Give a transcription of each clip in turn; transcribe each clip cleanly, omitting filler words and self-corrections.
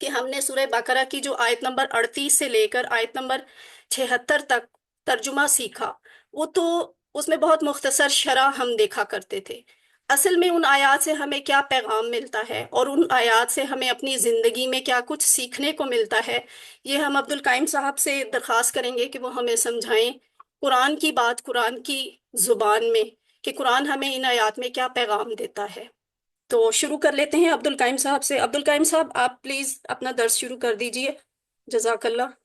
کہ ہم نے سورہ بقرہ کی جو آیت نمبر 38 سے لے کر آیت نمبر 76 تک ترجمہ سیکھا، وہ تو اس میں بہت مختصر شرح ہم دیکھا کرتے تھے۔ اصل میں ان آیات سے ہمیں کیا پیغام ملتا ہے اور ان آیات سے ہمیں اپنی زندگی میں کیا کچھ سیکھنے کو ملتا ہے، یہ ہم عبد القائم صاحب سے درخواست کریں گے کہ وہ ہمیں سمجھائیں قرآن کی بات قرآن کی زبان میں، کہ قرآن ہمیں ان آیات میں کیا پیغام دیتا ہے۔ تو شروع کر لیتے ہیں عبد القائم صاحب سے۔ عبد القائم صاحب آپ پلیز اپنا درس شروع کر دیجئے، جزاک اللہ۔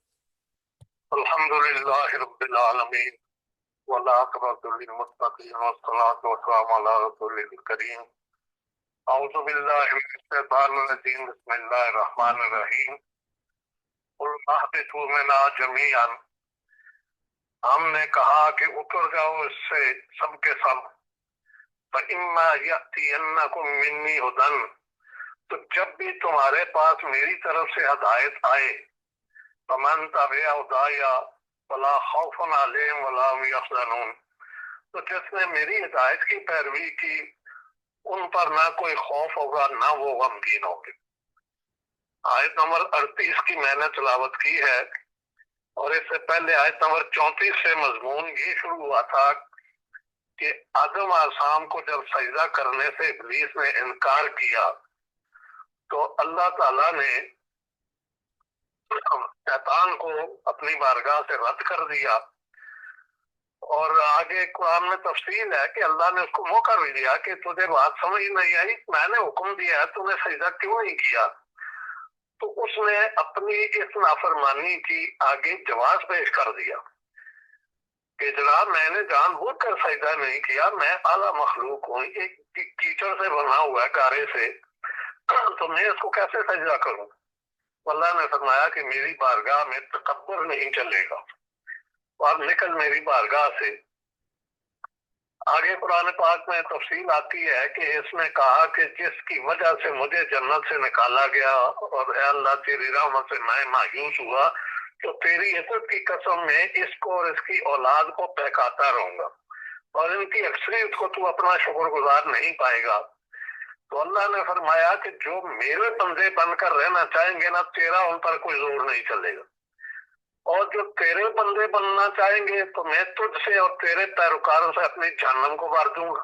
الحمد للہ رب العالمین والعاقبۃ للمتقین والصلاۃ والسلام علی رسول الکریم۔ اعوذ باللہ من الشیطان الرجیم، بسم اللہ الرحمن الرحیم۔ قل اہبطوا منہا جمیعا، ہم نے کہا کہ اتر جاؤ اس سے سب کے سب۔ فإما یأتینکم منی ھدی، تو جب بھی تمہارے پاس میری طرف سے ہدایت آئے، فمن تبع ھدایا فلا خوف علیہم ولا هم یحزنون، تو جس نے میری ہدایت کی پیروی کی ان پر نہ کوئی خوف ہوگا نہ وہ غمگین ہوں گے۔ آیت نمبر 38 کی میں نے تلاوت کی ہے، اور اس سے پہلے آیت نمبر 34 سے مضمون یہ شروع ہوا تھا کہ آدم علیہ السلام کو جب سجدہ کرنے سے ابلیس نے انکار کیا تو اللہ تعالیٰ نے شیطان کو اپنی بارگاہ سے رد کر دیا، اور آگے قرآن میں تفصیل ہے کہ اللہ نے اس کو موقع بھی دیا کہ تجھے بات سمجھ نہیں آئی، میں نے حکم دیا ہے تو نے سجدہ کیوں نہیں کیا؟ تو اس نے اپنی اس نافرمانی کی آگے جواز پیش کر دیا کہ جناب میں نے جان بوجھ کر سجدہ نہیں کیا، میں اعلیٰ مخلوق ہوں، ایک کیچڑ سے بنا ہوا ہے، گارے سے، تو میں اس کو کیسے سجدہ کروں؟ اللہ نے فرمایا کہ میری بارگاہ میں تکبر نہیں چلے گا، اور نکل میری بارگاہ سے۔ آگے قرآن پاک میں تفصیل آتی ہے کہ اس نے کہا کہ جس کی وجہ سے مجھے جنت سے نکالا گیا اور اے اللہ تیری رحمت سے میں مایوس ہوا، تو تیری عزت کی قسم میں اس کو اور اس کی اولاد کو بہکاتا رہوں گا، اور ان کی اکثریت کو تو اپنا شکر گزار نہیں پائے گا۔ تو اللہ نے فرمایا کہ جو میرے بندے بن کر رہنا چاہیں گے نا، تیرا ان پر کوئی زور نہیں چلے گا، اور جو تیرے بندے بننا چاہیں گے تو میں تجھ سے اور تیرے پیروکاروں سے اپنی جہنم کو بھر دوں گا۔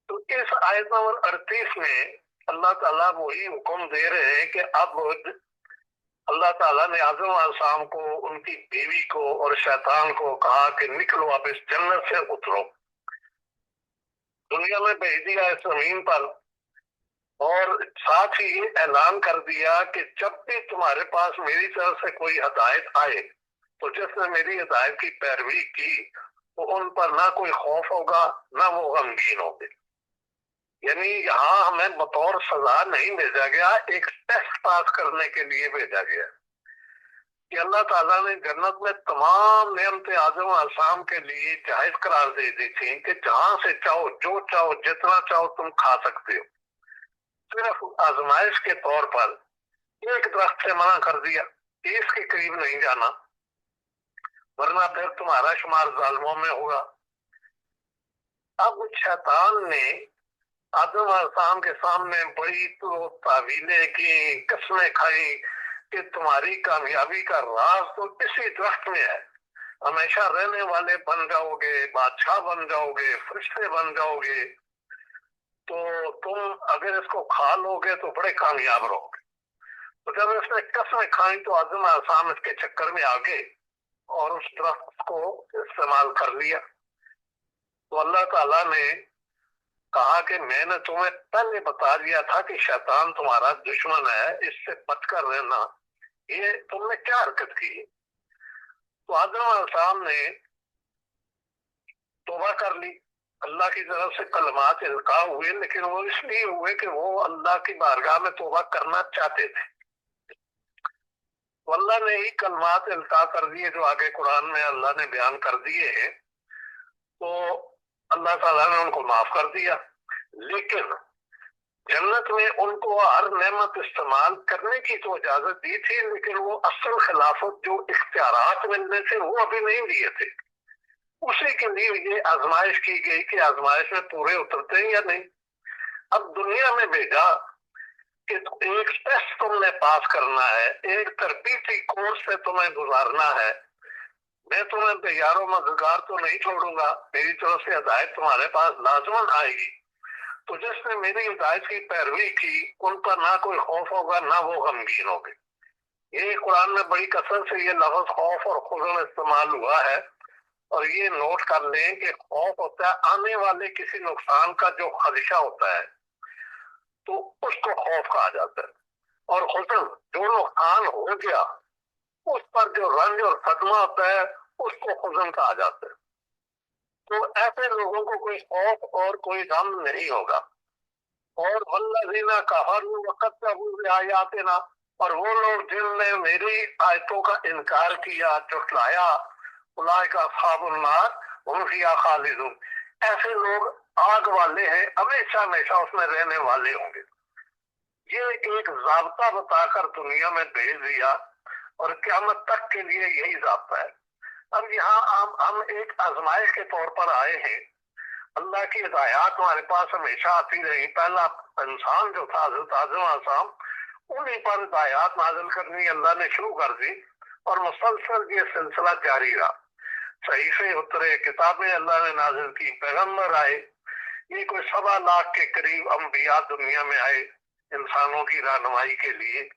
تو اس آیت نمبر 38 میں اللہ تعالیٰ وہی حکم دے رہے ہیں کہ اب اللہ تعالیٰ نے آدم علیہ السلام کو، ان کی بیوی کو اور شیطان کو کہا کہ نکلو اب اس جنت سے اترو، دنیا میں بھیج دیا اس زمین پر، اور ساتھ ہی یہ اعلان کر دیا کہ جب بھی تمہارے پاس میری طرف سے کوئی ہدایت آئے تو جس نے میری ہدایت کی پیروی کی تو ان پر نہ کوئی خوف ہوگا نہ وہ غمگین ہوں گے۔ یعنی یہاں ہمیں بطور سزا نہیں بھیجا گیا، ایک ٹیسٹ پاس کرنے کے لیے بھیجا گیا کہ اللہ تعالیٰ نے جنت میں تمام نعمتیں آدم علیہ السلام کے لیے جائز قرار دے دی تھیں کہ جہاں سے چاہو جو چاہو جتنا چاہو تم کھا سکتے ہو، صرف آزمائش کے طور پر ایک درخت سے منع کر دیا کہ اس کے قریب نہیں جانا ورنہ پھر تمہارا شمار ظالموں میں ہوگا۔ اب شیطان نے آدم علیہ السلام کے سامنے بڑی تو تعویلیں کی، قسمیں کھائی کہ تمہاری کامیابی کا راز تو اسی درخت میں ہے، ہمیشہ رہنے والے بن جاؤ گے، بادشاہ بن جاؤ گے، فرشتے بن جاؤ گے، تو تم اگر اس کو کھا لو گے تو بڑے کامیاب رہو گے۔ تو جب اس نے قسمیں کھائیں تو آدم علیہ السلام اس کے چکر میں آ گئے اور اس درخت کو استعمال کر لیا۔ تو اللہ تعالیٰ نے کہا کہ میں نے تمہیں پہلے بتا دیا تھا کہ شیطان تمہارا دشمن ہے، اس سے بچ کر رہنا، یہ تم نے کیا حرکت کی؟ تو آدم علیہ السلام نے توبہ کر لی، اللہ کی طرف سے کلمات القاء ہوئے، لیکن وہ اس لیے ہوئے کہ وہ اللہ کی بارگاہ میں توبہ کرنا چاہتے تھے، تو اللہ نے ہی کلمات القاء کر دیے جو آگے قرآن میں اللہ نے بیان کر دیے ہیں، تو اللہ تعالیٰ نے ان کو معاف کر دیا۔ لیکن جنت میں ان کو ہر نعمت استعمال کرنے کی تو اجازت دی تھی، لیکن وہ اصل خلافت جو اختیارات ملنے تھے وہ ابھی نہیں دیے تھے، اسی کے لیے یہ آزمائش کی گئی کہ آزمائش میں پورے اترتے ہیں یا نہیں۔ اب دنیا میں بھیجا کہ ایک ٹیسٹ تم نے پاس کرنا ہے، ایک تربیتی کورس سے تمہیں گزارنا ہے، میں تمہیں تیار و مددگار تو نہیں چھوڑوں گا، میری طرف سے ہدایت تمہارے پاس لازمن آئے گی۔ تو جس نے میری ہدایت کی پیروی کی ان پر نہ کوئی خوف ہوگا نہ وہ غمگین ہوگے۔ یہ قرآن میں بڑی کثرت سے یہ لفظ خوف اور حزن استعمال ہوا ہے، اور یہ نوٹ کر لیں کہ خوف ہوتا ہے آنے والے کسی نقصان کا جو خدشہ ہوتا ہے تو اس کو خوف کہا جاتا ہے، اور حزن جو نقصان ہو گیا اس پر جو رنج اور صدمہ ہوتا ہے اس کو حزن کہا جاتا ہے۔ تو ایسے لوگوں کو کوئی خوف اور کوئی غم نہیں ہوگا۔ اور والذین کفروا وکذبوا بآیاتنا، اور وہ لوگ جن نے میری آیتوں کا انکار کیا، جھٹلایا، اولئک اصحاب النار ہم فیہا خالدون، ایسے لوگ آگ والے ہیں، ہمیشہ ہمیشہ اس میں رہنے والے ہوں گے۔ یہ ایک ضابطہ بتا کر دنیا میں بھیج دیا، اور قیامت تک کے لیے یہی ضابطہ ہے۔ اب یہاں ہم ایک آزمائش کے طور پر آئے ہیں۔ اللہ کی ہدایات ہمارے پاس ہمیشہ آتی رہی۔ پہلا انسان جو تھا حضرت آدم علیہ السلام، انہیں پر ہدایات نازل کرنی اللہ نے شروع کر دی، اور مسلسل یہ سلسلہ جاری رہا۔ صحیفے اترے، کتابیں اللہ نے نازل کی، پیغمبر آئے، یہ کوئی 7 لاکھ کے قریب انبیاء دنیا میں آئے انسانوں کی رہنمائی کے لیے۔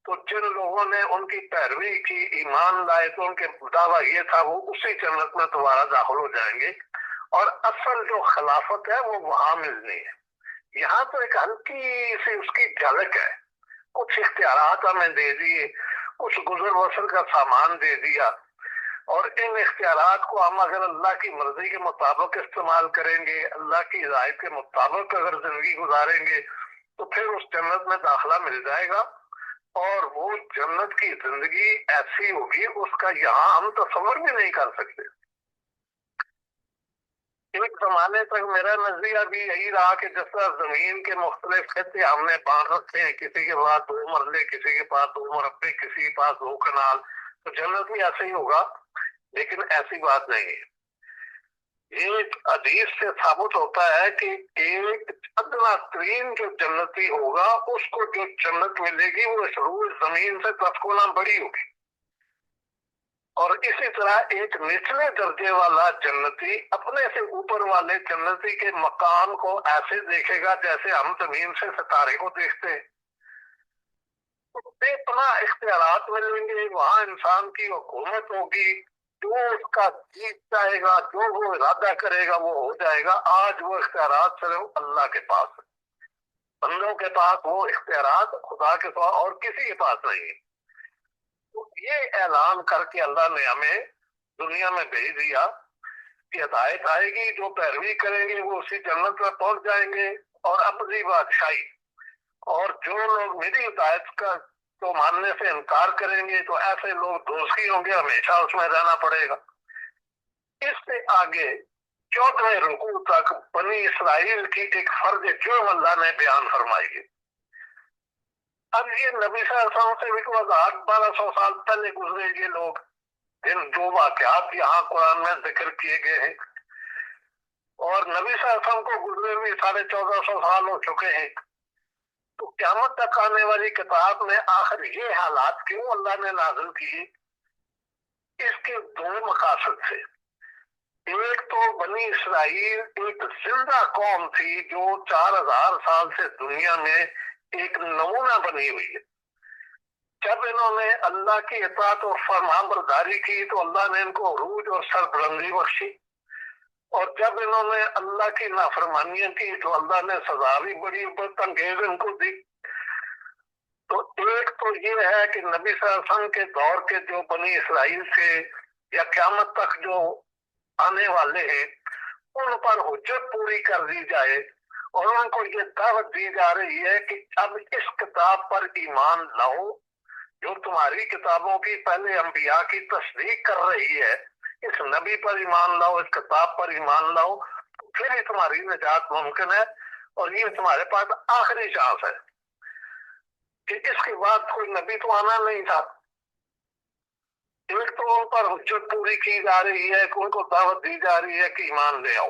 تو جن لوگوں نے ان کی پیروی کی، ایمان لائے، تو ان کے دعویٰ یہ تھا وہ اسی جنت میں دوبارہ داخل ہو جائیں گے، اور اصل جو خلافت ہے وہ وہاں ملنی ہے۔ یہاں تو ایک ہلکی سی اس کی جھلک ہے، کچھ اختیارات ہمیں دے دیے، کچھ گزر بسر کا سامان دے دیا، اور ان اختیارات کو ہم اگر اللہ کی مرضی کے مطابق استعمال کریں گے، اللہ کی ہدایت کے مطابق اگر زندگی گزاریں گے تو پھر اس جنت میں داخلہ مل جائے گا، اور وہ جنت کی زندگی ایسی ہوگی اس کا یہاں ہم تصور بھی نہیں کر سکتے۔ ایک زمانے تک میرا نظریہ بھی یہی رہا کہ جس طرح زمین کے مختلف خطے ہم نے باندھ رکھے ہیں، کسی کے پاس 2 مرلے، کسی کے پاس 2 مربع، کسی کے پاس 2 کنال، تو جنت بھی ایسے ہی ہوگا، لیکن ایسی بات نہیں ہے۔ ایک حدیث سے ثابت ہوتا ہے کہ ایک ادنا ترین جو جنتی ہوگا اس کو جو جنت ملے گی وہ اس روح زمین سے 10 گنا بڑی ہوگی، اور اسی طرح ایک نچلے درجے والا جنتی اپنے سے اوپر والے جنتی کے مقام کو ایسے دیکھے گا جیسے ہم زمین سے ستارے کو دیکھتے ہیں۔ تو بے پناہ اختیارات ملیں گے، وہاں انسان کی حکومت ہوگی، جو اس کا جی چاہے گا، جو وہ ارادہ کرے گا وہ ہو جائے گا۔ آج وہ اختیارات صرف اللہ کے پاس ہے، بندوں کے پاس وہ اختیارات خدا کے پاس اور کسی کے پاس نہیں ہے۔ تو یہ اعلان کر کے اللہ نے ہمیں دنیا میں بھیج دیا کہ ہدایت آئے گی، جو پیروی کریں گے وہ اسی جنت میں پہنچ جائیں گے، اور اپنی بادشاہی، اور جو لوگ میری ہدایت کا تو ماننے سے انکار کریں گے تو ایسے لوگ دوزخی ہوں گے، ہمیشہ اس میں رہنا پڑے گا۔ اس سے آگے 14ویں رکوع تک بنی اسرائیل کی ایک فرض جرم اللہ نے بیان فرمائی ہے۔ اب یہ نبی صلی اللہ علیہ وسلم سے بھی 1200 سال پہلے گزرے یہ لوگ، جن جو واقعات یہاں قرآن میں ذکر کیے گئے ہیں، اور نبی صلی اللہ علیہ وسلم کو گزرے ہوئے 1450 سال ہو چکے ہیں۔ تو قیامت تک آنے والی کتاب میں آخر یہ حالات کیوں اللہ نے نازل کیے؟ اس کے 2 مقاصد تھے۔ ایک تو بنی اسرائیل ایک زندہ قوم تھی جو 4000 سال سے دنیا میں ایک نمونہ بنی ہوئی ہے۔ جب انہوں نے اللہ کی اطاعت اور فرمان برداری کی تو اللہ نے ان کو عروج اور سربلندی بخشی، اور جب انہوں نے اللہ کی نافرمانیاں کی تو اللہ نے سزا بھی بڑی انگیز ان کو دی۔ تو ایک تو یہ ہے کہ نبی صلی اللہ علیہ وسلم کے دور کے جو بنی اسرائیل تھے یا قیامت تک جو آنے والے ہیں ان پر حجت پوری کر دی جائے، اور ان کو یہ دعوت دی جا رہی ہے کہ اب اس کتاب پر ایمان لاؤ جو تمہاری کتابوں کی پہلے انبیاء کی تصدیق کر رہی ہے، اس نبی پر ایمان لاؤ، اس کتاب پر ایمان لاؤ، تو پھر ہی تمہاری نجات ممکن ہے، اور یہ تمہارے پاس آخری چانس ہے کہ اس کے بعد کوئی نبی تو آنا نہیں تھا۔ ایک تو ان پر حجت پوری کی جا رہی ہے کہ ان کو دعوت دی جا رہی ہے کہ ایمان لے آؤ،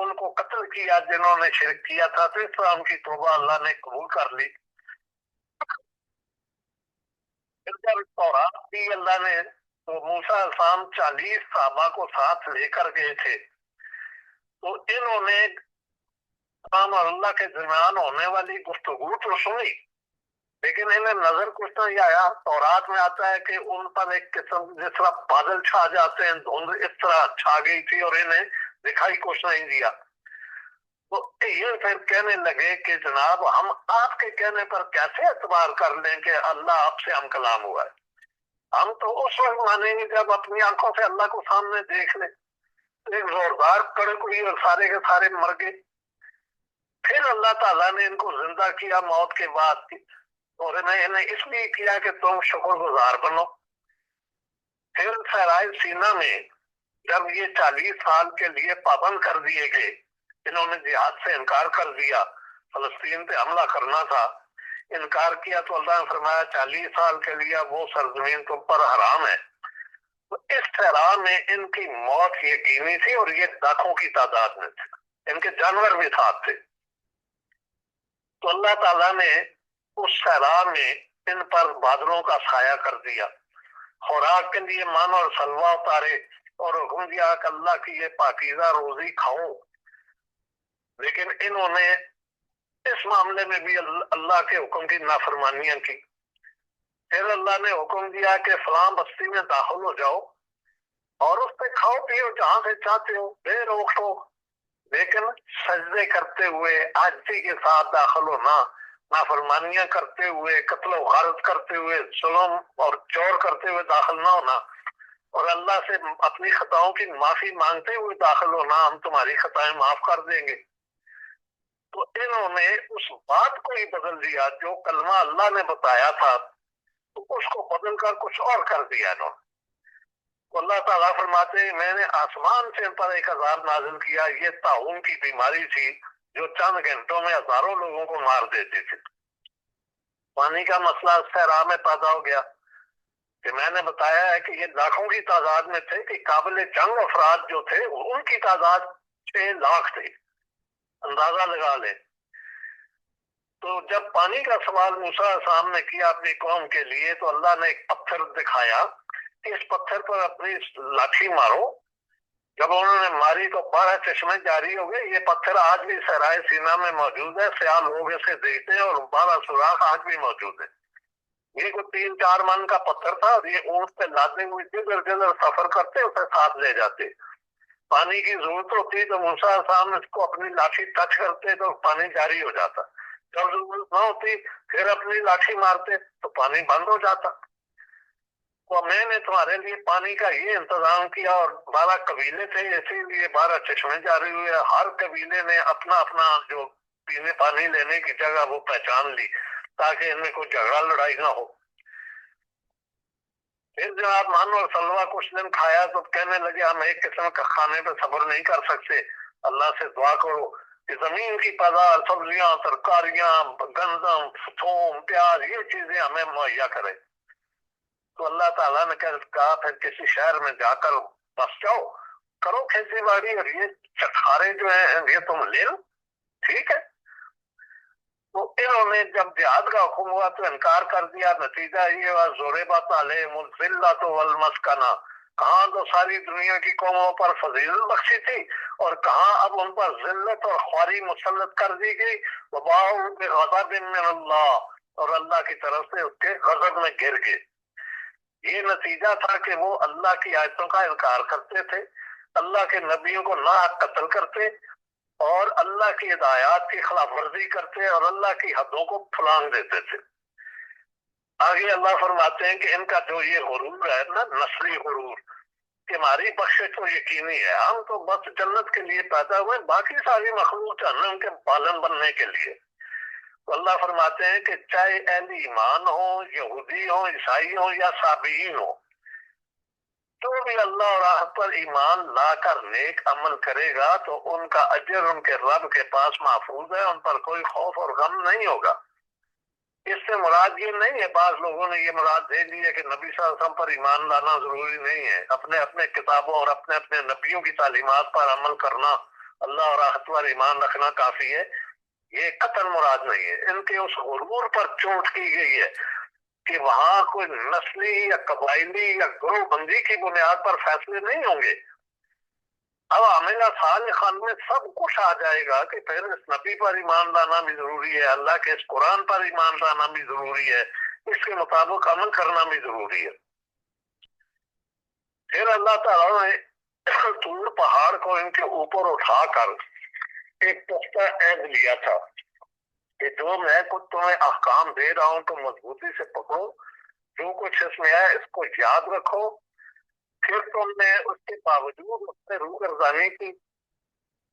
ان کو قتل کیا جنہوں نے شرک کیا تھا، تو اس طرح ان کی توبہ اللہ نے قبول کر لی۔ پھر جب تورات دی اللہ نے، تو موسیٰ علیہ السلام 40 صحابہ کو ساتھ لے کر گئے تھے، تو انہوں نے کلام اور اللہ کے درمیان ہونے والی گفتگو تو سنی، لیکن انہیں نظر کچھ نہیں آیا۔ تورات میں آتا ہے کہ ان پر ایک قسم جس طرح بادل چھا جاتے ہیں، دھند اس طرح چھا گئی تھی اور انہیں دکھائی کچھ نہیں دیا۔ تو یہ پھر کہنے لگے کہ جناب ہم آپ کے کہنے پر کیسے اعتبار کر لیں کہ اللہ آپ سے ہم کلام ہوا ہے؟ ہم تو اس وقت مانیں گے جب اپنی آنکھوں سے اللہ کو سامنے دیکھ لیں۔ ایک زوردار کڑک ہوئی اور سارے کے سارے مر گئے۔ پھر اللہ تعالیٰ نے ان کو زندہ کیا موت کے بعد، اور انہیں اس لیے کیا کہ تم شکر گزار بنو۔ پھر صحرائے سینا میں جب یہ 40 سال کے لیے پابند کر دیے گئے، انہوں نے جہاد سے انکار کر دیا، فلسطین پہ حملہ کرنا تھا، انکار کیا، تو اللہ نے فرمایا 40 سال کے لیے وہ سرزمین تم پر حرام ہے۔ تو اس صحرا میں ان کی موت یقینی تھی، اور یہ لاکھوں کی تعداد میں تھے، ان کے جانور بھی ساتھ تھے۔ تو اللہ تعالیٰ نے اس صحرا میں ان پر بادلوں کا سایہ کر دیا، خوراک کے لیے من اور سلوا اتارے، اور حکم دیا کہ اللہ کی یہ پاکیزہ روزی کھاؤ۔ لیکن انہوں نے اس معاملے میں بھی اللہ کے حکم کی نافرمانیاں کی۔ پھر اللہ نے حکم دیا کہ فلاں بستی میں داخل ہو جاؤ اور اس پہ کھاؤ پیو جہاں سے چاہتے ہو، بے روک ٹوک، لیکن سجدے کرتے ہوئے عاجزی کے ساتھ داخل ہونا، نافرمانیاں کرتے ہوئے، قتل و غارت کرتے ہوئے، ظلم اور چور کرتے ہوئے داخل نہ ہونا، اور اللہ سے اپنی خطاؤں کی معافی مانگتے ہوئے داخل ہونا، ہم تمہاری خطائیں معاف کر دیں گے۔ تو انہوں نے اس بات کو ہی بدل دیا جو کلمہ اللہ نے بتایا تھا، تو اس کو بدل کر کچھ اور کر دیا انہوں نے۔ تو اللہ تعالیٰ فرماتے ہیں میں نے آسمان سے ان پر ایک عذاب نازل کیا، یہ طاعون کی بیماری تھی جو چند گھنٹوں میں ہزاروں لوگوں کو مار دیتی تھی۔ پانی کا مسئلہ صحرا میں پیدا ہو گیا کہ میں نے بتایا ہے کہ یہ لاکھوں کی تعداد میں تھے، کہ قابل جنگ افراد جو تھے ان کی تعداد 6 لاکھ تھی، اندازہ لگا لیں۔ تو جب پانی کا سوال موسیٰ علیہ السلام نے کیا اپنی قوم کے لیے، تو اللہ نے ایک پتھر دکھایا کہ اس پتھر پر اپنی لاٹھی مارو۔ جب انہوں نے ماری تو 12 چشمے جاری ہو گئے۔ یہ پتھر آج بھی صحرائے سینا میں موجود ہے، سیاح لوگ اسے دیکھتے ہیں، اور 12 سوراخ آج بھی موجود ہیں۔ یہ کوئی 3-4 من کا پتھر تھا، اور یہ اونٹ پہ لادے ہوئے جدھر جدھر سفر کرتے اسے ساتھ لے جاتے۔ پانی کی ضرورت ہوتی تو موسیٰ علیہ السلام اس کو اپنی لاٹھی ٹچ کرتے تو پانی جاری ہو جاتا، جب ضرورت نہ ہوتی پھر اپنی لاٹھی مارتے تو پانی بند ہو جاتا۔ تو میں نے تمہارے لیے پانی کا یہ انتظام کیا، اور 12 قبیلے تھے، اسی لیے 12 چشمے جاری ہوئے۔ ہر قبیلے نے اپنا اپنا جو پینے پانی لینے کی جگہ وہ پہچان لی، تاکہ ان میں کوئی جھگڑا لڑائی نہ ہو۔ پھر جناب مان اور سلوا کچھ دن کھایا تو کہنے لگے ہم ایک قسم کا کھانے پہ صبر نہیں کر سکتے، اللہ سے دعا کرو کہ زمین کی پیداوار، سبزیاں، ترکاریاں، گندم، تھوم، پیاز، یہ چیزیں ہمیں مہیا کرے۔ تو اللہ تعالیٰ نے کہا پھر کسی شہر میں جا کر بس جاؤ، کرو کھیتی باڑی، اور یہ چٹخارے جو ہیں یہ تم لے لو، ٹھیک ہے۔ تو انہوں نے جب جہاد کا حکم ہوا تو انکار کر دیا۔ نتیجہ یہ ہوا ضربت علیہم الذلۃ والمسکنہ، کہاں تو ساری دنیا کی قوموں پر فضیلت بخشی تھی، اور کہاں اب ان پر ذلت اور خواری مسلط کر دی گئی۔ وباؤ بغضب من اللہ، اور اللہ کی طرف سے اس کے غضب میں گر گئے۔ یہ نتیجہ تھا کہ وہ اللہ کی آیتوں کا انکار کرتے تھے، اللہ کے نبیوں کو ناحق قتل کرتے، اور اللہ کی ہدایات کی خلاف ورزی کرتے، اور اللہ کی حدوں کو پھلانگ دیتے تھے۔ آگے اللہ فرماتے ہیں کہ ان کا جو یہ غرور ہے نا، نسلی غرور، کہ ہماری بخشش تو یقینی ہے، ہم تو بس جنت کے لیے پیدا ہوئے، باقی ساری مخلوق جہنم کے پالن بننے کے لیے۔ تو اللہ فرماتے ہیں کہ چاہے اہل ایمان ہوں، یہودی ہوں، عیسائی ہوں یا صابئین ہوں، جو بھی اللہ اور راہ پر ایمان لا کر نیک عمل کرے گا تو ان کا اجر ان کے رب کے پاس محفوظ ہے، ان پر کوئی خوف اور غم نہیں ہوگا۔ اس سے مراد یہ نہیں ہے، بعض لوگوں نے یہ مراد دے لی ہے کہ نبی صلی اللہ علیہ وسلم پر ایمان لانا ضروری نہیں ہے، اپنے اپنے کتابوں اور اپنے اپنے نبیوں کی تعلیمات پر عمل کرنا اللہ اور آخرت پر ایمان رکھنا کافی ہے، یہ قطعاً مراد نہیں ہے۔ ان کے اس غرور پر چوٹ کی گئی ہے کہ وہاں کوئی نسلی یا قبائلی یا گروہ بندی کی بنیاد پر فیصلے نہیں ہوں گے۔ اب عاملہ صالحہ میں سب کچھ آ جائے گا کہ پھر اس نبی پر ایمان لانا بھی ضروری ہے، اللہ کے اس قرآن پر ایمان لانا بھی ضروری ہے، اس کے مطابق عمل کرنا بھی ضروری ہے۔ پھر اللہ تعالیٰ نے طور پہاڑ کو ان کے اوپر اٹھا کر ایک پختہ عہد لیا تھا کہ جو میں کچھ تمہیں احکام دے رہا ہوں تو مضبوطی سے پکڑو، جو کچھ اس میں ہے اس کو یاد رکھو۔ پھر تم نے اس کے باوجود اس سے روگردانی کی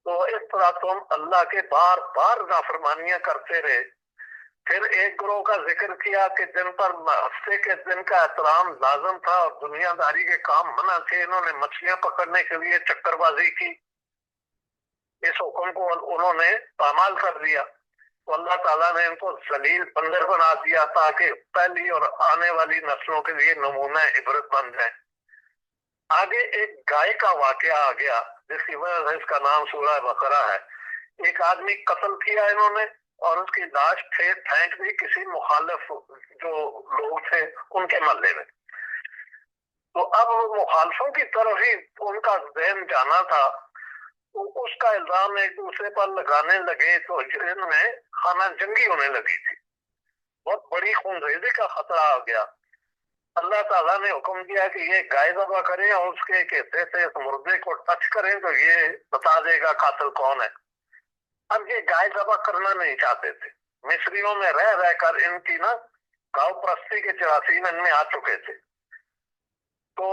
تو اس طرح تم اللہ کے بار بار نافرمانیاں کرتے رہے۔ پھر ایک گروہ کا ذکر کیا کہ جن پر ہفتے کے دن کا احترام لازم تھا اور دنیا داری کے کام منع تھے، انہوں نے مچھلیاں پکڑنے کے لیے چکر بازی کی، اس حکم کو انہوں نے پامال کر دیا تو اللہ تعالیٰ نے ان کو ذلیل بندر بنا دیا تاکہ پہلی اور آنے والی نسلوں کے لیے نمونہ عبرت بن جائے۔ آگے ایک گائے کا واقعہ آ گیا جس کی وجہ سے اس کا نام سورہ بقرہ ہے۔ ایک آدمی قتل کیا انہوں نے اور اس کی لاش پھینک دی کسی مخالف جو لوگ تھے ان کے محلے میں۔ تو اب مخالفوں کی طرف ہی ان کا ذہن جانا تھا، تو اس کا الزام ایک دوسرے پر لگانے لگے تو ان میں خانہ جنگی ہونے لگی تھی، بہت بڑی خونریزی کا خطرہ آ گیا۔ اللہ تعالیٰ نے حکم دیا کہ یہ گائے ذبح کریں اور اس کے حصے سے اس مردے کو ٹچ کریں تو یہ بتا دے گا قاتل کون ہے۔ اب یہ گائے ذبح کرنا نہیں چاہتے تھے، مصریوں میں رہ کر ان کی گاؤں پرستی کے جراثیم ان میں آ چکے تھے۔ تو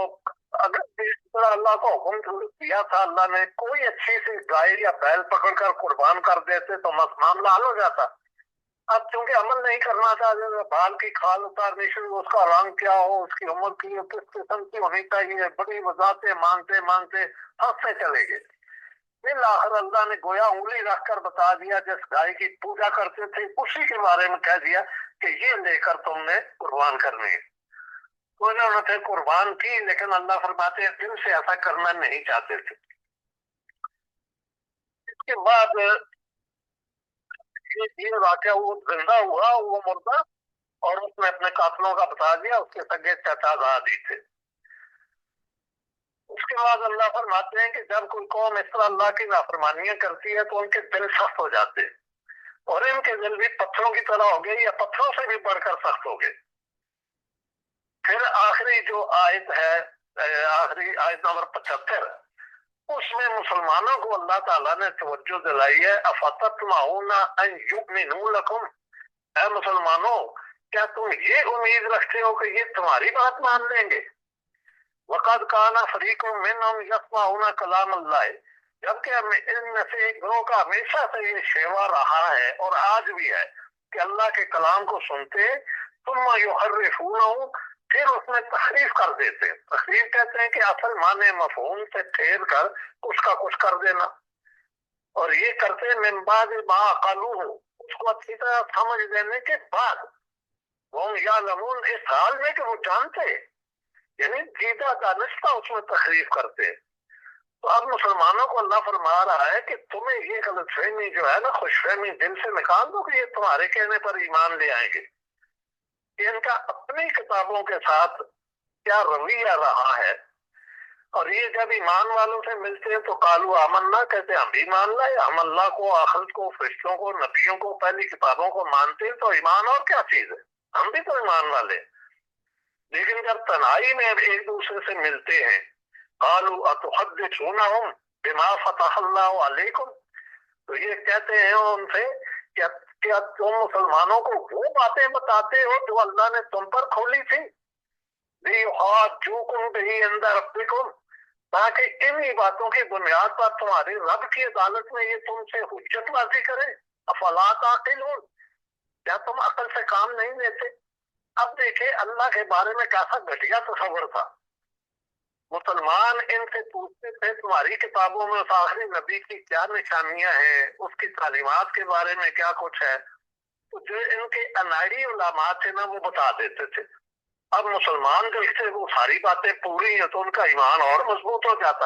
اگر اس طرح اللہ کو حکم دیا تھا اللہ نے کوئی اچھی سی گائے یا بیل پکڑ کر قربان کر دیتے تو معاملہ حل ہو جاتا۔ اب چونکہ عمل نہیں کرنا تھا، بال کی کھال اتارنی شروع، اس کا رنگ کیا ہو، اس کی عمر کی کس قسم کی ہونی چاہیے، بڑی وضاحتیں مانتے ہنستے چلے گئے۔ بالآخر اللہ نے گویا انگلی رکھ کر بتا دیا، جس گائے کی پوجا کرتے تھے اسی کے بارے میں کہہ دیا کہ یہ لے کر تم نے قربان کرنی ہے۔ تو انہوں نے پھر قربان کی، لیکن اللہ فرماتے ہیں دل سے ایسا کرنا نہیں چاہتے تھے۔ اس کے بعد یہ واقعہ وہ زندہ ہوا، وہ مردہ، اور اس نے اپنے قاتلوں کا بتا دیا، اس کے سگے چچا دادی تھے۔ اس کے بعد اللہ فرماتے ہیں کہ جب کوئی قوم اس طرح اللہ کی نافرمانیاں کرتی ہے تو ان کے دل سخت ہو جاتے ہیں، اور ان کے دل بھی پتھروں کی طرح ہو گئے یا پتھروں سے بھی بڑھ کر سخت ہو گئے۔ پھر آخری جو آیت ہے، آخری آیت نمبر 75، اس میں مسلمانوں کو اللہ تعالیٰ نے توجہ دلائی ہے، افتطمعون ان یؤمنوا لکم، اے مسلمانوں کیا تم یہ امید رکھتے ہو کہ یہ تمہاری بات مان لیں گے؟ وقد کان فریق منہم یسمعون کلام اللہ، جبکہ ان میں سے ایک گروہ کا ہمیشہ سے یہ شیوا رہا ہے اور آج بھی ہے کہ اللہ کے کلام کو سنتے ثم یحرفونہ، پھر اس میں تحریف کر دیتے ہیں۔ تحریف کہتے ہیں کہ اصل معنی مفہوم سے پھیر کر کچھ کا کچھ کر دینا، اور یہ کرتے من بعد ما عقلوہ، اس کو اچھی طرح سمجھ لینے کے بعد، وہ یعلمون، اس حال میں کہ وہ جانتے، یعنی جیتا دانستہ اس میں تحریف کرتے۔ تو اب مسلمانوں کو اللہ فرما رہا ہے کہ تمہیں یہ غلط فہمی جو ہے خوش فہمی دل سے نکال دو کہ یہ تمہارے کہنے پر ایمان لے آئیں گے۔ ان کا اپنی کتابوں کے ساتھ کیا رویہ رہا ہے، اور یہ جب ایمان والوں سے ملتے ہیں تو قالوا آمنا، کہتے ہیں ہم بھی مان لائے، ہم اللہ کو، آخرت کو، فرشتوں کو، نبیوں کو، پہلی کتابوں کو مانتے ہیں، تو ایمان اور کیا چیز ہے، ہم بھی تو ایمان والے۔ لیکن جب تنہائی میں ایک دوسرے سے ملتے ہیں، قالوا اتحدثونہم بما فتح اللہ علیکم، تو یہ کہتے ہیں ان سے کیا تم مسلمانوں کو وہ باتیں بتاتے ہو جو اللہ نے تم پر کھولی تھی، لیحاجوکم بہ عند ربکم، تاکہ انہی باتوں کی بنیاد پر تمہاری رب کی عدالت میں یہ تم سے حجت بازی کریں۔ افلا تعقلون، کیا تم عقل سے کام نہیں لیتے؟ اب دیکھیں اللہ کے بارے میں کیسا گھٹیا تصور تھا۔ مسلمان ان سے پوچھتے تھے تمہاری کتابوں میں اس آخری نبی کی کیا نشانیاں ہیں، اس کی تعلیمات کے بارے میں کیا کچھ ہے، تو جو ان کے اناڑی علامات تھے وہ بتا دیتے تھے۔ اب مسلمان جو اس سے وہ ساری باتیں پوری ہیں تو ان کا ایمان اور مضبوط ہو جاتا۔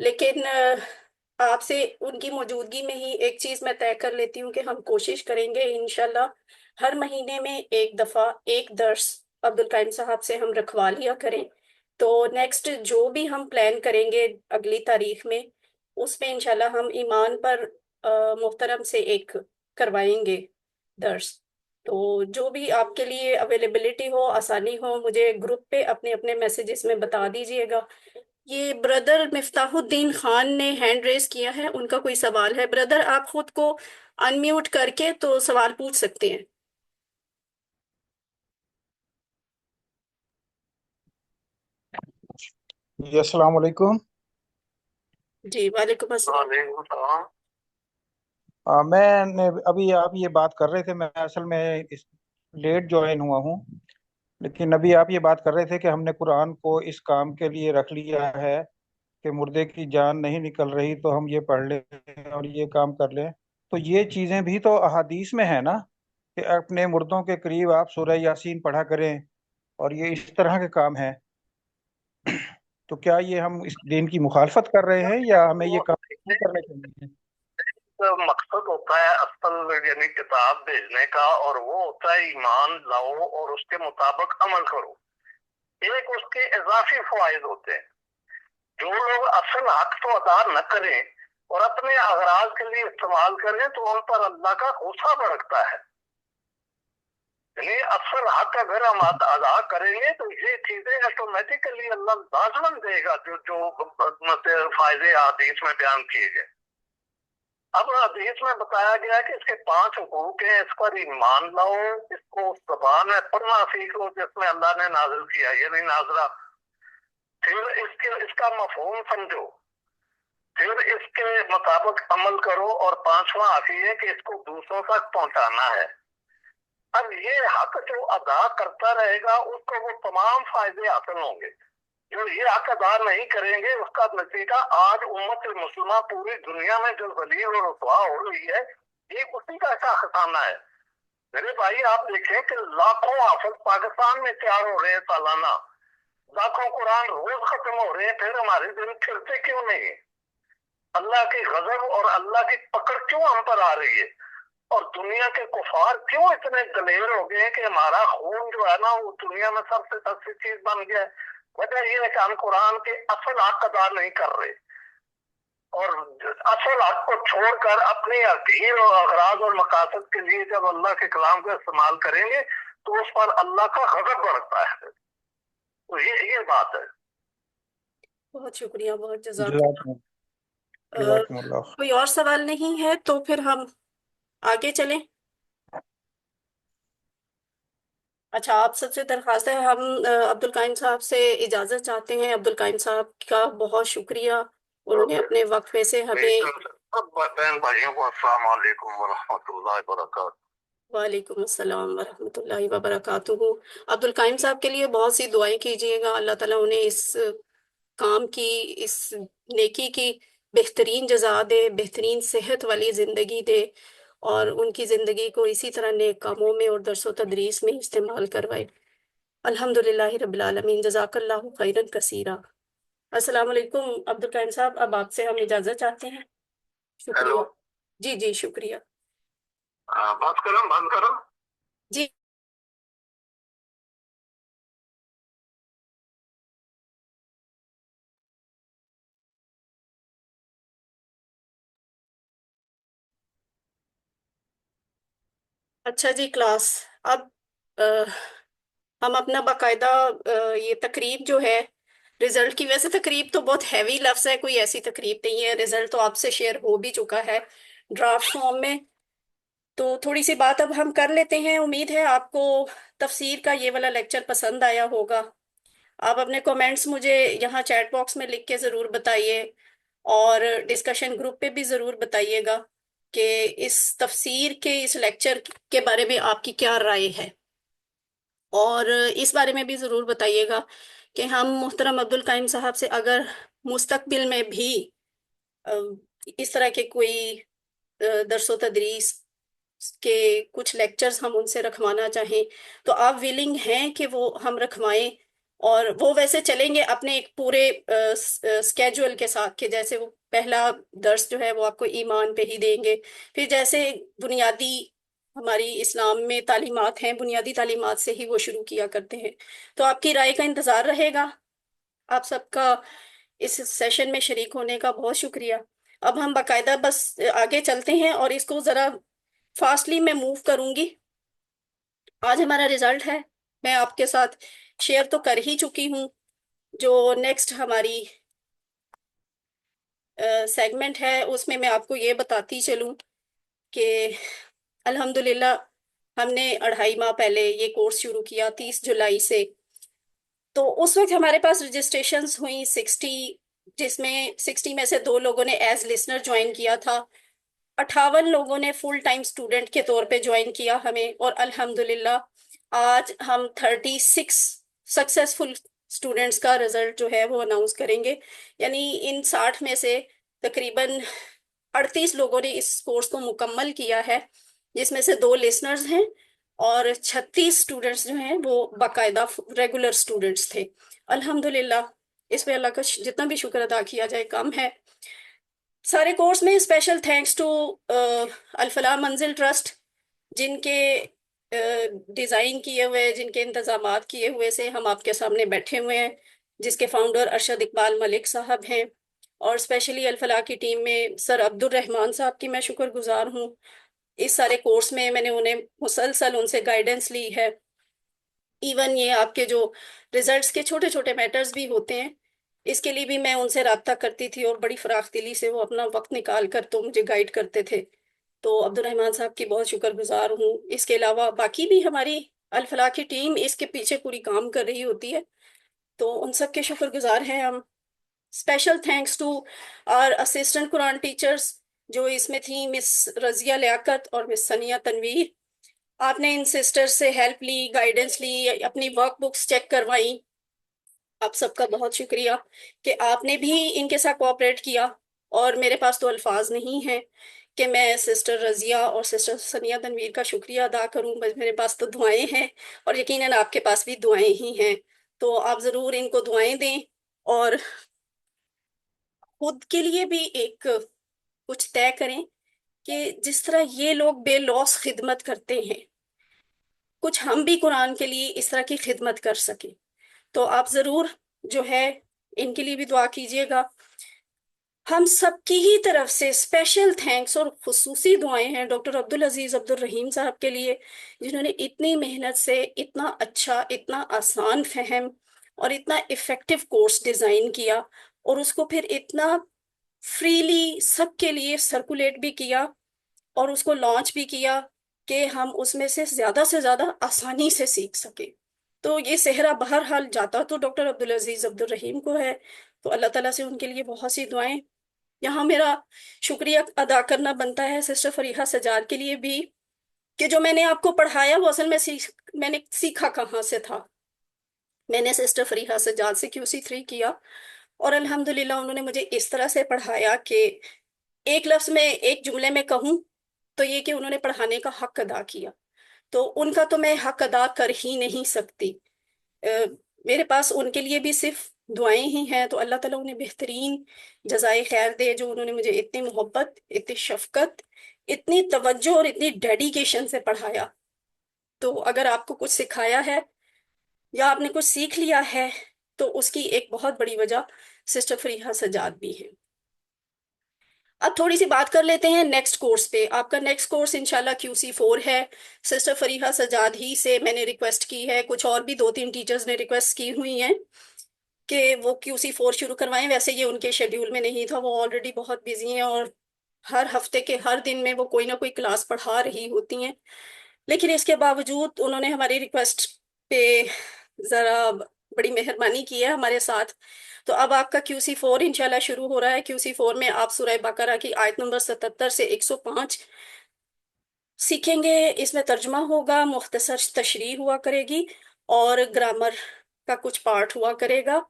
لیکن آپ سے ان کی موجودگی میں ہی ایک چیز میں طے کر لیتی ہوں کہ ہم کوشش کریں گے انشاءاللہ ہر مہینے میں ایک دفعہ ایک درس عبدالقائم صاحب سے ہم رکھوا لیا کریں. تو نیکسٹ جو بھی ہم پلان کریں گے اگلی تاریخ میں، اس میں انشاءاللہ ہم ایمان پر محترم سے ایک کروائیں گے درس. تو جو بھی آپ کے لیے اویلیبلٹی ہو، آسانی ہو، مجھے گروپ پہ اپنے اپنے میسیجز میں بتا دیجئے گا. یہ بردر مفتاح الدین خان نے ہینڈ ریز کیا ہے، ان کا کوئی سوال ہے؟ بردر آپ خود کو انمیوٹ کر کے تو سوال پوچھ سکتے ہیں. جی السلام علیکم. جی وعلیکم السلام. وعلیکم السلام. میں نے ابھی آپ یہ بات کر رہے تھے، میں اصل میں لیٹ جوائن ہوا ہوں، لیکن ابھی آپ یہ بات کر رہے تھے کہ ہم نے قرآن کو اس کام کے لیے رکھ لیا ہے کہ مردے کی جان نہیں نکل رہی تو ہم یہ پڑھ لیں اور یہ کام کر لیں. تو یہ چیزیں بھی تو احادیث میں ہیں نا کہ اپنے مردوں کے قریب آپ سورہ یاسین پڑھا کریں، اور یہ اس طرح کے کام ہیں. تو کیا یہ ہم اس دین کی مخالفت کر رہے ہیں یا ہمیں یہ کام نہیں کرنے چاہیے؟ مقصد ہوتا ہے اصل یعنی کتاب بھیجنے کا، اور وہ ہوتا ہے ایمان لاؤ اور اس کے مطابق عمل کرو. ایک اس کے اضافی فوائد ہوتے ہیں. جو لوگ اصل حق تو ادا نہ کریں اور اپنے اغراض کے لیے استعمال کریں تو ان پر اللہ کا غصہ بھڑکتا ہے. یعنی اصل حق اگر ہم ادا کریں گے تو یہ چیزیں آٹومیٹیکلی اللہ لازمن دے گا جو فائدے حدیث میں بیان کیے گئے. اب حدیث میں بتایا گیا کہ اس کے 5 حقوق ہیں. اس پر ایمان لاؤ، اس کو زبان میں پڑھنا سیکھ لو جس میں اللہ نے نازل کیا یعنی ناظرہ. پھر اس کا مفہوم سمجھو، پھر اس کے مطابق عمل کرو، اور 5واں آتی ہے کہ اس کو دوسروں تک پہنچانا ہے. اب یہ حق جو ادا کرتا رہے گا اس کو وہ تمام فائدے حاصل ہوں گے. جو یہ حق ادا نہیں کریں گے اس کا نتیجہ آج امت مسلمہ پوری دنیا میں جو ذلیل اور رسوا ہو رہی ہے، یہ اسی کا ایسا خزانہ ہے. میرے بھائی آپ دیکھیں کہ لاکھوں حافظ پاکستان میں تیار ہو رہے ہیں سالانہ، لاکھوں قرآن روز ختم ہو رہے ہیں، پھر ہمارے دن پھرتے کیوں نہیں؟ اللہ کی غضب اور اللہ کی پکڑ کیوں ہم پر آ رہی ہے؟ اور دنیا کے کفار کیوں اتنے دلیر ہو گئے ہیں کہ ہمارا خون جو ہے نا وہ دنیا میں سب سے سستی چیز بن گیا ہے؟ وجہ یہ ہے کہ ہم قرآن کے اصل حق ادا نہیں کر رہے، اور اصل حق کو چھوڑ کر اپنی عقید اور اغراض اور مقاصد کے لیے جب اللہ کے کلام کا استعمال کریں گے تو اس پر اللہ کا غضب بڑھتا ہے. تو یہ بات ہے. بہت شکریہ، بہت جزاک جزاکم اللہ. جزاکم اللہ. کوئی اور سوال نہیں ہے تو پھر ہم آگے چلیں. اچھا، آپ سب سے درخواست ہے، ہم عبدالقائم صاحب سے اجازت چاہتے ہیں. عبدالقائم صاحب کا بہت شکریہ، انہوں نے اپنے وقفے سے ہمیں. سب بہن بھائیوں کو السلام علیکم ورحمۃ اللہ وبرکاتہ. وعلیکم السلام ورحمۃ اللہ وبرکاتہ. عبدالقائم صاحب کے لیے بہت سی دعائیں کیجیے گا، اللہ تعالیٰ انہیں اس کام کی، اس نیکی کی بہترین جزا دے، بہترین صحت والی زندگی دے، اور ان کی زندگی کو اسی طرح نیک کاموں میں اور درس و تدریس میں استعمال کروائے. الحمدللہ رب العالمین. جزاک اللہ خیرا کثیرا. السلام علیکم عبدالقائم صاحب، اب آپ سے ہم اجازت چاہتے ہیں. شکریہ. ہیلو، جی جی شکریہ. بات کروں بند کروں. جی اچھا جی کلاس، اب ہم اپنا باقاعدہ یہ تقریب جو ہے رزلٹ کی، ویسے تقریب تو بہت ہیوی لفظ ہے، کوئی ایسی تقریب نہیں ہے. رزلٹ تو آپ سے شیئر ہو بھی چکا ہے ڈرافٹ فارم میں. تو تھوڑی سی بات اب ہم کر لیتے ہیں. امید ہے آپ کو تفسیر کا یہ والا لیکچر پسند آیا ہوگا. آپ اپنے کومنٹس مجھے یہاں چیٹ باکس میں لکھ کے ضرور بتائیے، اور ڈسکشن گروپ پہ بھی ضرور بتائیے گا کہ اس تفسیر کے اس لیکچر کے بارے میں آپ کی کیا رائے ہے. اور اس بارے میں بھی ضرور بتائیے گا کہ ہم محترم عبدالقائم صاحب سے اگر مستقبل میں بھی اس طرح کے کوئی درس و تدریس کے کچھ لیکچرز ہم ان سے رکھوانا چاہیں تو آپ ویلنگ ہیں کہ وہ ہم رکھوائیں، اور وہ ویسے چلیں گے اپنے ایک پورے اسکیجول کے ساتھ، کہ جیسے وہ پہلا درس جو ہے وہ آپ کو ایمان پہ ہی دیں گے، پھر جیسے بنیادی ہماری اسلام میں تعلیمات ہیں، بنیادی تعلیمات سے ہی وہ شروع کیا کرتے ہیں۔ تو آپ کی رائے کا انتظار رہے گا۔ آپ سب کا اس سیشن میں شریک ہونے کا بہت شکریہ۔ اب ہم باقاعدہ بس آگے چلتے ہیں، اور اس کو ذرا فاسٹلی میں موو کروں گی۔ آج ہمارا ریزلٹ ہے، میں آپ کے ساتھ شیئر تو کر ہی چکی ہوں۔ جو نیکسٹ ہماری سیگمنٹ ہے اس میں آپ کو یہ بتاتی چلوں کہ الحمدللہ ہم نے 2.5 ماہ پہلے یہ کورس شروع کیا 30 جولائی سے۔ تو اس وقت ہمارے پاس رجسٹریشنز ہوئی 60، جس میں 60 میں سے 2 لوگوں نے ایز لسنر جوائن کیا تھا، 58 لوگوں نے فل ٹائم اسٹوڈنٹ کے طور پہ جوائن کیا ہمیں، اور الحمدللہ آج ہم 36 سکسیسفل اسٹوڈنٹس کا رزلٹ جو ہے وہ اناؤنس کریں گے۔ یعنی ان 60 میں سے تقریباً 38 لوگوں نے اس کورس کو مکمل کیا ہے، جس میں سے 2 لسنرز ہیں، اور 36 اسٹوڈنٹس جو ہیں وہ باقاعدہ ریگولر اسٹوڈنٹس تھے۔ الحمدللہ اس پہ اللہ کا جتنا بھی شکر ادا کیا جائے کم ہے۔ سارے کورس میں اسپیشل تھینکس ٹو الفلاح منزل ٹرسٹ، جن کے ڈیزائن کیے ہوئے، جن کے انتظامات کیے ہوئے سے ہم آپ کے سامنے بیٹھے ہوئے ہیں، جس کے فاؤنڈر ارشد اقبال ملک صاحب ہیں، اور اسپیشلی الفلاح کی ٹیم میں سر عبد الرحمان صاحب کی میں شکر گزار ہوں۔ اس سارے کورس میں نے انہیں مسلسل ان سے گائیڈنس لی ہے۔ ایون یہ آپ کے جو ریزلٹس کے چھوٹے چھوٹے میٹرز بھی ہوتے ہیں، اس کے لیے بھی میں ان سے رابطہ کرتی تھی، اور بڑی فراخ دلی سے وہ اپنا وقت نکال کر تو مجھے گائیڈ کرتے تھے۔ تو عبد الرحمان صاحب کی بہت شکر گزار ہوں۔ اس کے علاوہ باقی بھی ہماری الفلاح کی ٹیم اس کے پیچھے پوری کام کر رہی ہوتی ہے، تو ان سب کے شکر گزار ہیں ہم۔ Special thanks to our assistant Quran teachers, جو اس میں تھیں مس رضیہ لیاقت اور مس ثنیہ تنویر۔ آپ نے ان سسٹر سے ہیلپ لی، گائیڈنس لی، اپنی ورک بکس چیک کروائیں۔ آپ سب کا بہت شکریہ کہ آپ نے بھی ان کے ساتھ کوآپریٹ کیا، اور میرے پاس تو الفاظ نہیں ہیں کہ میں سسٹر رضیہ اور سسٹر ثنیہ تنویر کا شکریہ ادا کروں، بس میرے پاس تو دعائیں ہیں، اور یقیناً آپ کے پاس بھی دعائیں ہی ہیں۔ تو آپ ضرور ان کو دعائیں دیں، اور خود کے لیے بھی ایک کچھ طے کریں کہ جس طرح یہ لوگ بے لوث خدمت کرتے ہیں، کچھ ہم بھی قرآن کے لیے اس طرح کی خدمت کر سکیں۔ تو آپ ضرور جو ہے ان کے لیے بھی دعا کیجیے گا۔ ہم سب کی ہی طرف سے اسپیشل تھینکس اور خصوصی دعائیں ہیں ڈاکٹر عبدالعزیز عبدالرحیم صاحب کے لیے، جنہوں نے اتنی محنت سے اتنا اچھا، اتنا آسان فہم اور اتنا افیکٹو کورس ڈیزائن کیا، اور اس کو پھر اتنا فریلی سب کے لیے سرکولیٹ بھی کیا، اور اس کو لانچ بھی کیا کہ ہم اس میں سے زیادہ آسانی سے سیکھ سکیں۔ تو یہ صحرا بہرحال جاتا تو ڈاکٹر عبدالعزیز عبدالرحیم کو ہے، تو اللہ تعالیٰ سے ان کے لیے بہت سی دعائیں۔ یہاں میرا شکریہ ادا کرنا بنتا ہے سسٹر فریحہ سجاد کے لیے بھی، کہ جو میں نے آپ کو پڑھایا وہ اصل میں نے سیکھا کہاں سے تھا۔ میں نے سسٹر فریحہ سجاد سے QC3 کیا، اور الحمدللہ انہوں نے مجھے اس طرح سے پڑھایا کہ ایک لفظ میں، ایک جملے میں کہوں تو یہ کہ انہوں نے پڑھانے کا حق ادا کیا، تو ان کا تو میں حق ادا کر ہی نہیں سکتی۔ میرے پاس ان کے لیے بھی صرف دعائیں ہی ہیں، تو اللہ تعالیٰ انہیں بہترین جزائے خیر دے، جو انہوں نے مجھے اتنی محبت، اتنی شفقت، اتنی توجہ اور اتنی ڈیڈیکیشن سے پڑھایا۔ تو اگر آپ کو کچھ سکھایا ہے یا آپ نے کچھ سیکھ لیا ہے، تو اس کی ایک بہت بڑی وجہ سسٹر فریحہ سجاد بھی ہے۔ اب تھوڑی سی بات کر لیتے ہیں نیکسٹ کورس پہ۔ آپ کا نیکسٹ کورس انشاءاللہ QC4 ہے۔ سسٹر فریحہ سجاد ہی سے میں نے ریکویسٹ کی ہے، کچھ اور بھی 2-3 ٹیچرز نے ریکویسٹ کی ہوئی ہیں کہ وہ QC4 شروع کروائیں۔ ویسے یہ ان کے شیڈیول میں نہیں تھا، وہ آلریڈی بہت بیزی ہیں، اور ہر ہفتے کے ہر دن میں وہ کوئی نہ کوئی کلاس پڑھا رہی ہوتی ہیں، لیکن اس کے باوجود انہوں نے ہماری ریکویسٹ پہ ذرا بڑی مہربانی کی ہے ہمارے ساتھ۔ تو اب آپ کا QC4 انشاءاللہ شروع ہو رہا ہے۔ QC4 میں آپ سورہ بقرہ کی آیت نمبر 77 سے 105 سیکھیں گے۔ اس میں ترجمہ ہوگا، مختصر تشریح ہوا کرے گی، اور گرامر کا کچھ پارٹ ہوا کرے گا،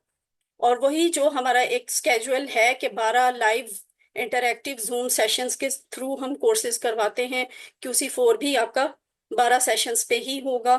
اور وہی جو ہمارا ایک سکیجول ہے کہ 12 لائیو انٹریکٹیو زوم سیشنز کے تھرو ہم کورسز کرواتے ہیں۔ QC4 بھی آپ کا 12 سیشنز پہ ہی ہوگا۔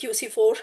QC4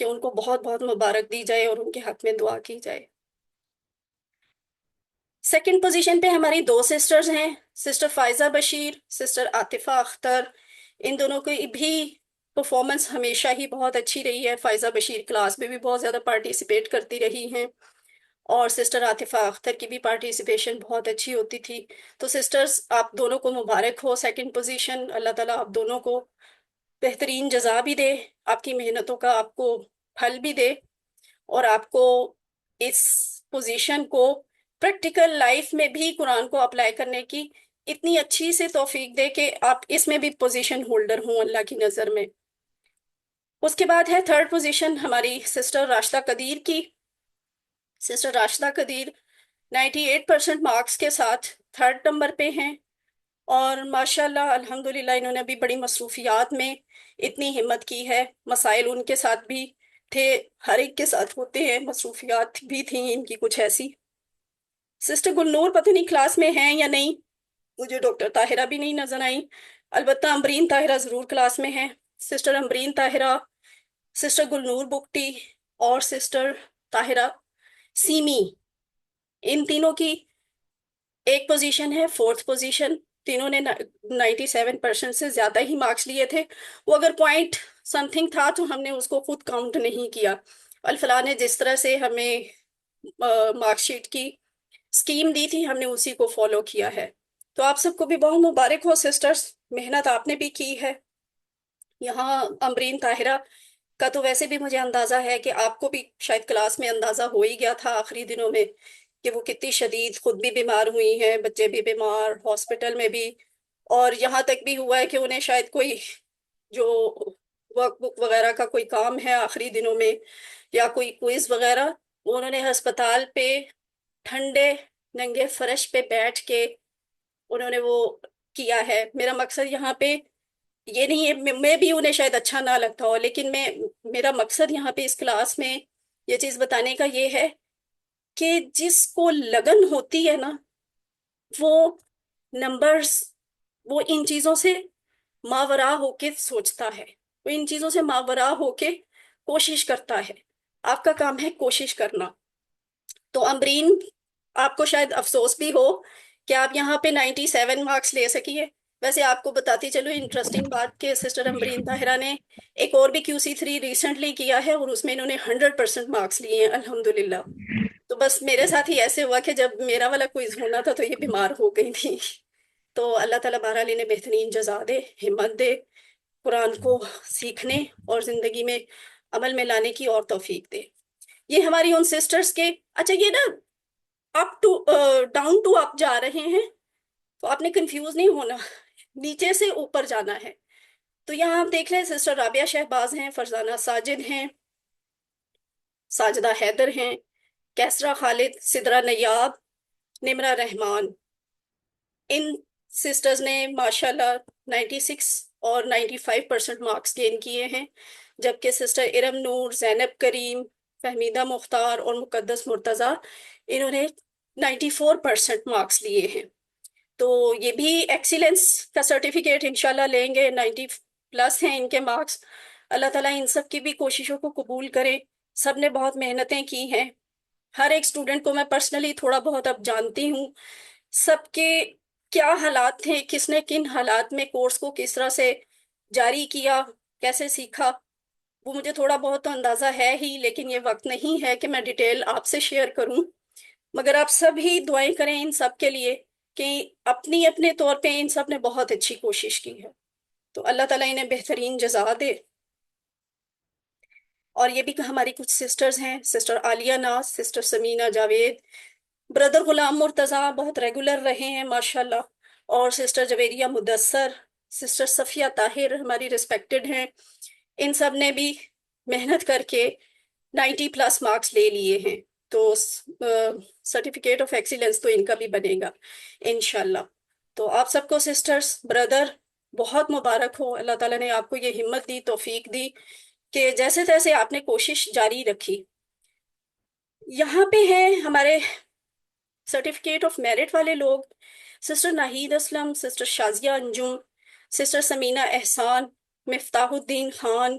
کہ ان کو بہت بہت مبارک دی جائے اور ان کے حق میں دعا کی جائے۔ سیکنڈ پوزیشن پہ ہماری دو سسٹرز ہیں، سسٹر فائزہ بشیر، سسٹر عاطفہ اختر۔ ان دونوں کی بھی پرفارمنس ہمیشہ ہی بہت اچھی رہی ہے۔ فائزہ بشیر کلاس میں بھی بہت زیادہ پارٹیسپیٹ کرتی رہی ہیں، اور سسٹر عاطفہ اختر کی بھی پارٹیسپیشن بہت اچھی ہوتی تھی۔ تو سسٹرز آپ دونوں کو مبارک ہو سیکنڈ پوزیشن، اللہ تعالیٰ آپ دونوں کو بہترین جزا بھی دے، آپ کی محنتوں کا آپ کو پھل بھی دے، اور آپ کو اس پوزیشن کو پریکٹیکل لائف میں بھی قرآن کو اپلائی کرنے کی اتنی اچھی سے توفیق دے کہ آپ اس میں بھی پوزیشن ہولڈر ہوں اللہ کی نظر میں۔ اس کے بعد ہے تھرڈ پوزیشن ہماری سسٹر راشدہ قدیر کی۔ سسٹر راشدہ قدیر 98% مارکس کے ساتھ تھرڈ نمبر پہ ہیں، اور ماشاءاللہ الحمدللہ انہوں نے بھی بڑی مصروفیات میں اتنی ہمت کی ہے۔ مسائل ان کے ساتھ بھی تھے، ہر ایک کے ساتھ ہوتے ہیں، مصروفیات بھی تھیں ان کی کچھ ایسی۔ سسٹر گلنور پتہ نہیں کلاس میں ہیں یا نہیں، مجھے ڈاکٹر طاہرہ بھی نہیں نظر آئی، البتہ امبرین طاہرہ ضرور کلاس میں ہیں۔ سسٹر امبرین طاہرہ، سسٹر گلنور بگٹی اور سسٹر طاہرہ سیمی، ان تینوں کی ایک پوزیشن ہے، فورتھ پوزیشن۔ تینوں نے 97% سے زیادہ ہی مارکس لیے تھے۔ وہ اگر پوائنٹ سم تھنگ تھا تو ہم نے اس کو خود کاؤنٹ نہیں کیا۔ الفلاح نے جس طرح سے ہمیں مارک شیٹ کی اسکیم دی تھی ہم نے اسی کو فالو کیا ہے۔ تو آپ سب کو بھی بہت مبارک ہو سسٹرز، محنت آپ نے بھی کی ہے۔ یہاں امبرین طاہرہ کا تو ویسے بھی مجھے اندازہ ہے کہ آپ کو بھی شاید کلاس میں اندازہ ہو ہی گیا تھا آخری دنوں میں کہ وہ کتنی شدید خود بھی بیمار ہوئی ہیں، بچے بھی بیمار، ہاسپٹل میں بھی، اور یہاں تک بھی ہوا ہے کہ انہیں شاید کوئی جو ورک بک وغیرہ کا کوئی کام ہے آخری دنوں میں یا کوئی کوئز وغیرہ، وہ انہوں نے ہسپتال پہ ٹھنڈے ننگے فرش پہ بیٹھ کے انہوں نے وہ کیا ہے۔ میرا مقصد یہاں پہ یہ نہیں ہے، میں بھی انہیں شاید اچھا نہ لگتا ہو، لیکن میرا مقصد یہاں پہ اس کلاس میں یہ چیز بتانے کا یہ ہے کہ جس کو لگن ہوتی ہے نا، وہ نمبرز، وہ ان چیزوں سے ماورا ہو کے سوچتا ہے، وہ ان چیزوں سے ماورا ہو کے کوشش کرتا ہے۔ آپ کا کام ہے کوشش کرنا۔ تو امبرین، آپ کو شاید افسوس بھی ہو کہ آپ یہاں پہ 97 مارکس لے سکیے۔ ویسے آپ کو بتاتی چلو انٹرسٹنگ بات کہ سسٹر امبرین طاہرہ نے ایک اور بھی QC3 ریسنٹلی کیا ہے، اور اس میں انہوں نے 100% مارکس لیے ہیں الحمدللہ۔ تو بس میرے ساتھ ہی ایسے ہوا کہ جب میرا والا کوئز ہونا تھا تو یہ بیمار ہو گئی تھی۔ تو اللہ تعالیٰ بہرحال انہیں بہترین جزا دے، ہمت دے، قرآن کو سیکھنے اور زندگی میں عمل میں لانے کی اور توفیق دے۔ یہ ہماری ان سسٹرز کے، اچھا یہ نا up to down to up جا رہے ہیں تو آپ نے کنفیوز نہیں ہونا، نیچے سے اوپر جانا ہے۔ تو یہاں آپ دیکھ رہے ہیں سسٹر رابعہ شہباز ہیں، فرزانہ ساجد ہیں، ساجدہ حیدر ہیں، کیسرا خالد، سدرا نیاب، نمرہ رحمان۔ ان سسٹرز نے ماشاءاللہ 96 اور 95% مارکس گین کیے ہیں، جبکہ سسٹر ارم نور، زینب کریم، فہمیدہ مختار اور مقدس مرتضیٰ، انہوں نے 94% مارکس لیے ہیں۔ تو یہ بھی ایکسیلنس کا سرٹیفکیٹ انشاءاللہ لیں گے، 90+ ہیں ان کے مارکس۔ اللہ تعالیٰ ان سب کی بھی کوششوں کو قبول کرے۔ سب نے بہت محنتیں کی ہیں، ہر ایک اسٹوڈنٹ کو میں پرسنلی تھوڑا بہت اب جانتی ہوں، سب کے کیا حالات تھے، کس نے کن حالات میں کورس کو کس طرح سے جاری کیا، کیسے سیکھا، وہ مجھے تھوڑا بہت تو اندازہ ہے ہی، لیکن یہ وقت نہیں ہے کہ میں ڈیٹیل آپ سے شیئر کروں۔ مگر آپ سب ہی دعائیں کریں ان سب کے لیے کہ اپنی اپنے طور پہ ان سب نے بہت اچھی کوشش کی ہے، تو اللہ تعالیٰ انہیں بہترین جزا دے۔ اور یہ بھی کہ ہماری کچھ سسٹرز ہیں، سسٹر عالیہ ناز، سسٹر سمینہ جاوید، بردر غلام مرتضیٰ بہت ریگولر رہے ہیں ماشاءاللہ، اور سسٹر جویریہ مدثر، سسٹر صفیہ طاہر ہماری ریسپیکٹڈ ہیں۔ ان سب نے بھی محنت کر کے 90+ مارکس لے لیے ہیں، تو سرٹیفکیٹ آف ایکسیلنس تو ان کا بھی بنے گا انشاءاللہ۔ تو آپ سب کو سسٹرز، بردر، بہت مبارک ہو، اللہ تعالیٰ نے آپ کو یہ ہمت دی، توفیق دی کہ جیسے تیسے آپ نے کوشش جاری رکھی۔ یہاں پہ ہیں ہمارے سرٹیفکیٹ آف میرٹ والے لوگ، sister Nahid Aslam, sister Shazia Anjum, sister Samina Ehsan, Miftah Uddin Khan,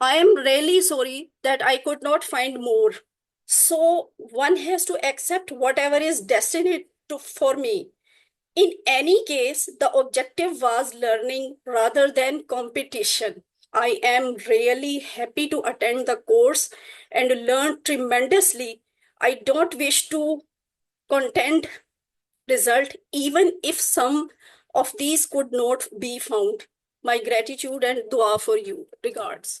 I am really sorry that I could not find more. So one has to accept whatever is destined for me. In any case, the objective was learning rather than competition. I am really happy to attend the course and learn tremendously. I don't wish to contend result even if some of these could not be found. My gratitude and dua for you. Regards.